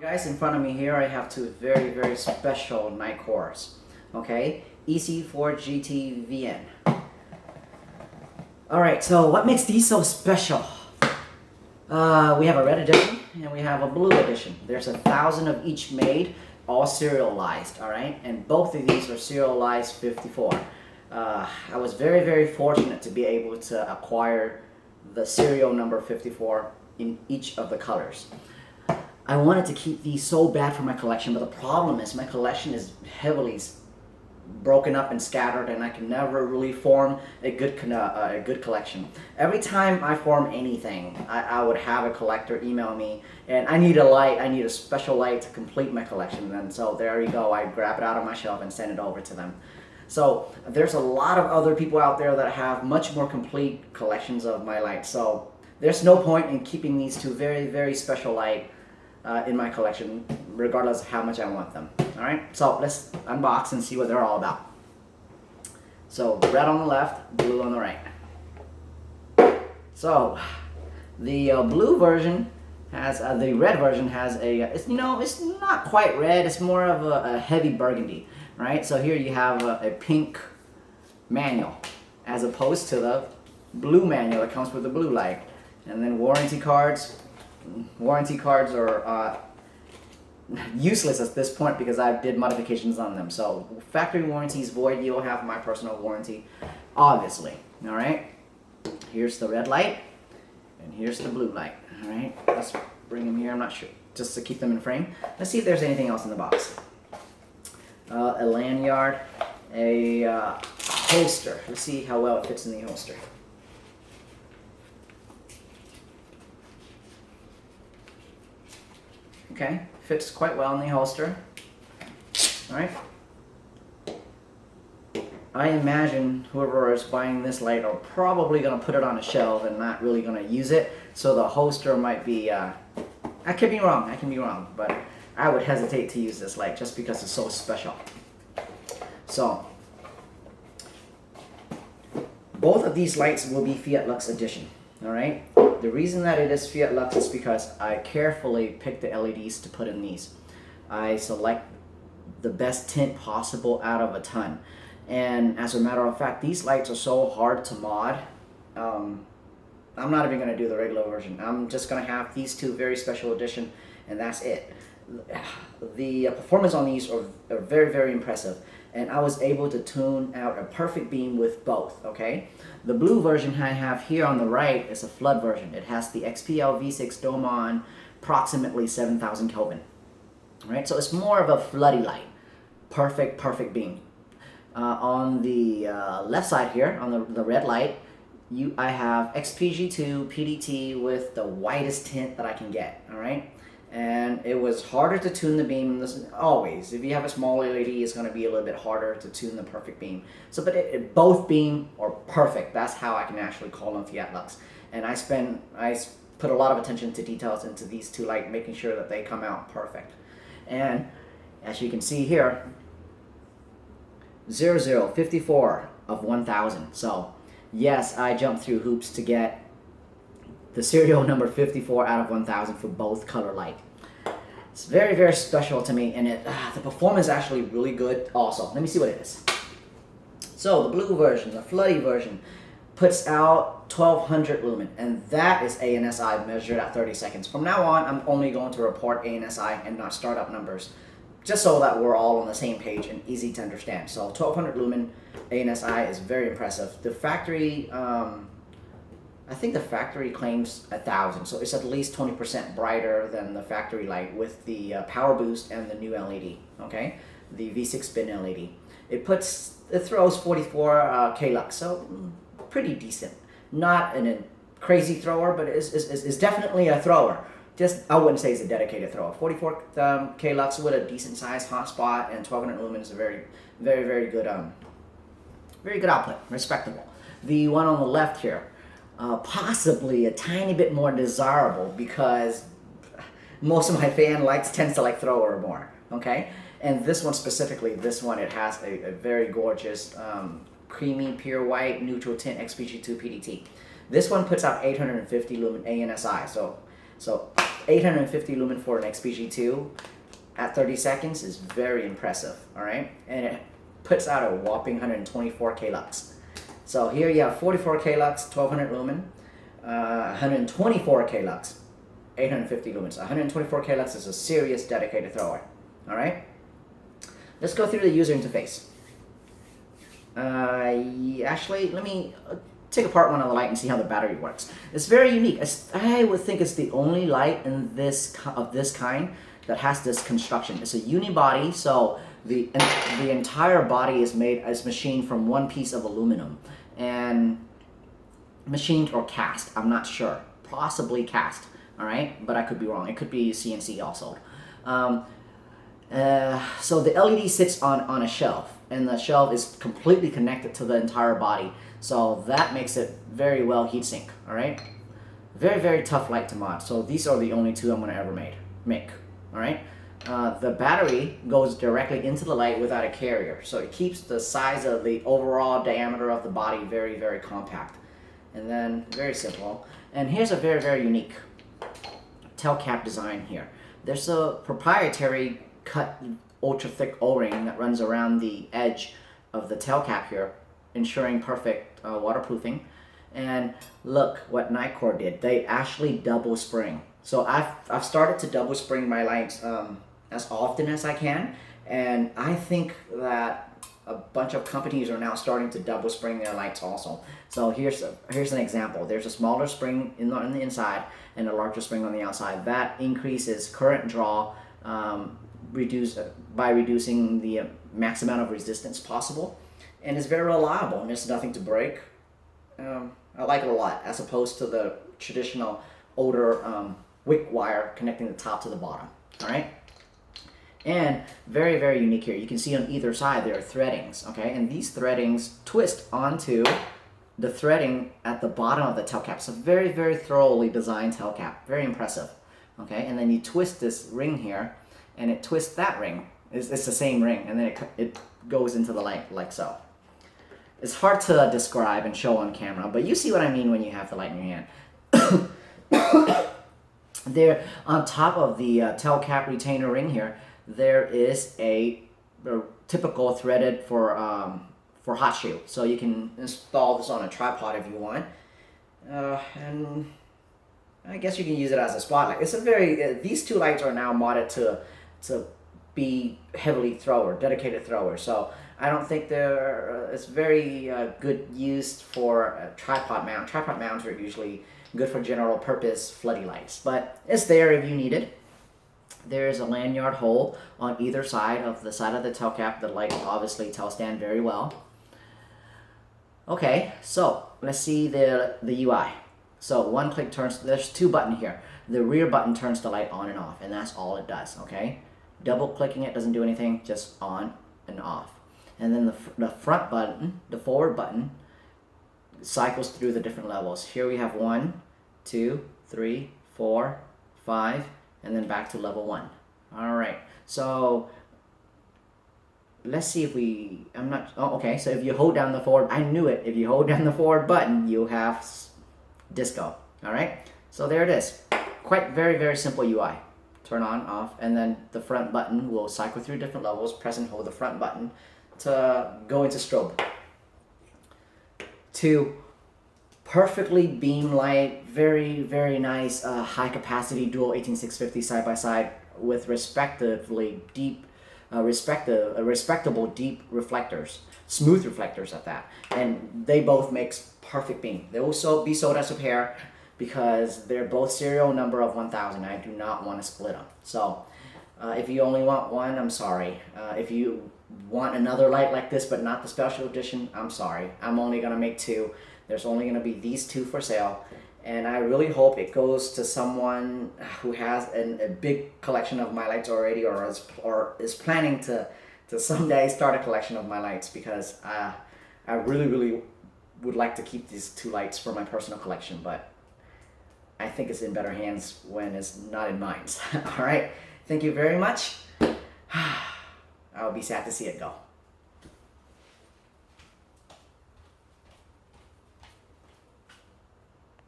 Guys, in front of me here I have two very special night cores. Okay, EC4GTvn. Alright, so what makes these so special? We have a red edition and we have a blue edition. There's 1,000 of each made, all serialized, alright? And both of these are serialized 54. I was very fortunate to be able to acquire the serial number 54 in each of the colors. I wanted to keep these so bad for my collection, but the problem is my collection is heavily broken up and scattered, and I can never really form a good collection. Every time I form anything, I would have a collector email me, and I need a light, I need a special light to complete my collection. And so there you go, I grab it out of my shelf and send it over to them. So there's a lot of other people out there that have much more complete collections of my lights. So there's no point in keeping these two very special lights in my collection, regardless of how much I want them. Alright, so let's unbox and see what they're all about. So red on the left, blue on the right. So the blue version has, the red version has a, it's not quite red, it's more of a heavy burgundy, right? So here you have a pink manual as opposed to the blue manual that comes with the blue light. And then warranty cards. Warranty cards are useless at this point because I did modifications on them. So factory warranty is void. You'll have my personal warranty, obviously. All right. Here's the red light, and here's the blue light. All right. Let's bring them here. I'm not sure, just to keep them in frame. Let's see if there's anything else in the box. A lanyard, a holster. Let's see how well it fits in the holster. Okay, fits quite well in the holster. Alright. I imagine whoever is buying this light are probably going to put it on a shelf and not really going to use it. So the holster might be, I could be wrong, but I would hesitate to use this light just because it's so special. So, both of these lights will be Fiat Lux Edition. Alright? The reason that it is Fiat Lux is because I carefully picked the LEDs to put in these. I select the best tint possible out of a ton. And as a matter of fact, these lights are so hard to mod. I'm not even going to do the regular version. I'm just going to have these two very special edition, and that's it. The performance on these are very impressive. And I was able to tune out a perfect beam with both, okay? The blue version I have here on the right is a flood version. It has the XPL V6 dome on approximately 7,000 Kelvin, right? So it's more of a floody light. Perfect beam. On the left side here, on the red light, I have XPG2 PDT with the widest tint that I can get, all right? And it was harder to tune the beam. Always, if you have a small LED, it's going to be a little bit harder to tune the perfect beam. So, but both beam are perfect. That's how I can actually call them Fiat Lux. And I put a lot of attention to details into these two lights, making sure that they come out perfect. And as you can see here, 0054 of 1,000. So yes, I jumped through hoops to get the serial number 54 out of 1,000 for both color light. It's very special to me, and the performance is actually really good also. Let me see what it is. So the blue version, the floody version, puts out 1200 lumen, and that is ANSI measured at 30 seconds. From now on, I'm only going to report ANSI and not startup numbers, just so that we're all on the same page and easy to understand. So 1200 lumen ANSI is very impressive. The factory, I think the factory claims 1,000, so it's at least 20% brighter than the factory light with the power boost and the new LED, okay? The V6 spin LED. It throws 44 K lux, so pretty decent. Not a crazy thrower, but it's definitely a thrower. Just, I wouldn't say it's a dedicated thrower. 44 K lux with a decent sized hotspot and 1200 lumen is a very good, very good output, respectable. The one on the left here, possibly a tiny bit more desirable because most of my fan lights tends to like thrower more, okay? And this one specifically, it has a very gorgeous creamy pure white neutral tint XPG2 PDT. This one puts out 850 lumen ANSI, so 850 lumen for an XPG2 at 30 seconds is very impressive, all right? And it puts out a whopping 124K lux. So here you have 44K lux, 1200 lumen, 124K lux, 850 lumens. 124K lux is a serious dedicated thrower, all right? Let's go through the user interface. Actually, let me take apart one of the light and see how the battery works. It's very unique. I would think it's the only light in this of this kind that has this construction. It's a unibody, so the entire body is machined from one piece of aluminum, and machined or cast. I'm not sure. Possibly cast. All right, but I could be wrong. It could be CNC also. So the LED sits on a shelf, and the shelf is completely connected to the entire body. So that makes it very well heatsink. All right, very, very tough light to mod. So these are the only two I'm gonna ever make. All right, the battery goes directly into the light without a carrier, so it keeps the size of the overall diameter of the body very, very compact, and then very simple. And here's a very, very unique tail cap design here. There's a proprietary cut ultra thick O-ring that runs around the edge of the tail cap here, ensuring perfect waterproofing. And look what Nikkor did. They actually double spring. So I've started to double spring my lights as often as I can, and I think that a bunch of companies are now starting to double spring their lights also. So here's an example. There's a smaller spring on the inside and a larger spring on the outside. That increases current draw by reducing the max amount of resistance possible, and it's very reliable and there's nothing to break. I like it a lot, as opposed to the traditional older wick wire connecting the top to the bottom. All right. And very, very unique here. You can see on either side there are threadings, okay? And these threadings twist onto the threading at the bottom of the tail cap. It's a very, very thoroughly designed tail cap. Very impressive, okay? And then you twist this ring here, and it twists that ring. It's the same ring, and then it goes into the light like so. It's hard to describe and show on camera, but you see what I mean when you have the light in your hand. There, on top of the tail cap retainer ring here, there is a typical threaded for hot shoe, so you can install this on a tripod if you want, and I guess you can use it as a spotlight. It's a very these two lights are now modded to be heavily dedicated thrower. So I don't think they're it's very good used for a tripod mount. Tripod mounts are usually good for general purpose floody lights, but it's there if you need it. There's a lanyard hole on either side of the tail cap. The light obviously tail stand very well. Okay, so let's see the UI. So one click turns, there's two buttons here. The rear button turns the light on and off, and that's all it does, okay? Double clicking it doesn't do anything, just on and off. And then the front button, the forward button, cycles through the different levels. Here we have 1, 2, 3, 4, 5, and then back to level 1. All right, so let's see if okay, so if you hold down the forward, I knew it, if you hold down the forward button, you have disco. All right, so there it is. Quite very, very simple UI. Turn on, off, and then the front button will cycle through different levels. Press and hold the front button to go into strobe. To perfectly beam light, very, very nice high capacity dual 18650 side by side with respectively deep, respectable deep reflectors, smooth reflectors at that, and they both makes perfect beam. They will also be sold as a pair because they're both serial number of 1000. I do not want to split them. So if you only want one, I'm sorry. If you want another light like this but not the special edition, I'm sorry. I'm only gonna make two. There's only gonna be these two for sale, and I really hope it goes to someone who has a big collection of my lights already, or is planning to someday start a collection of my lights, because I really, really would like to keep these two lights for my personal collection, but I think it's in better hands when it's not in mine. All right, thank you very much. I'll be sad to see it go.